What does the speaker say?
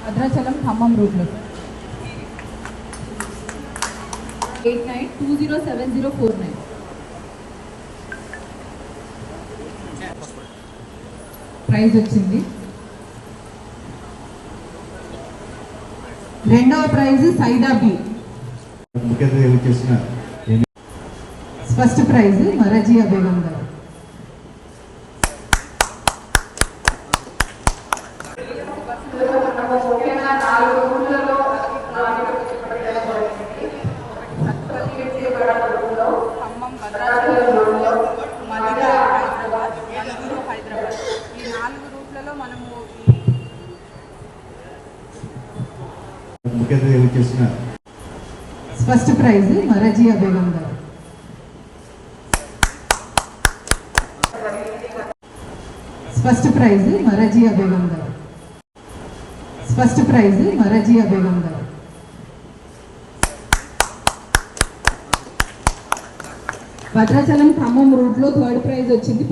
భద్రాచలం ఖమ్మం రూట్లో 89207049 ప్రైజ్ వచ్చింది. రెండవ prize Saida B. First prize Marziya Begum గారు. ఖమ్మం, భద్రాచలం, మదిరా, హైదరాబాద్, నలుగురు హైదరాబాద్. ఈ 4 రూట్లలో మనము ఫస్ట్ ప్రైజ్ మరజియా బేగం గారు. ఫస్ట్ ప్రైజ్ మరజియా బేగం గారు. ఫస్ట్ ప్రైజ్ మరజియా బేగం గారు. భద్రాచలం ఖమ్మం రూట్లో థర్డ్ ప్రైజ్ వచ్చింది.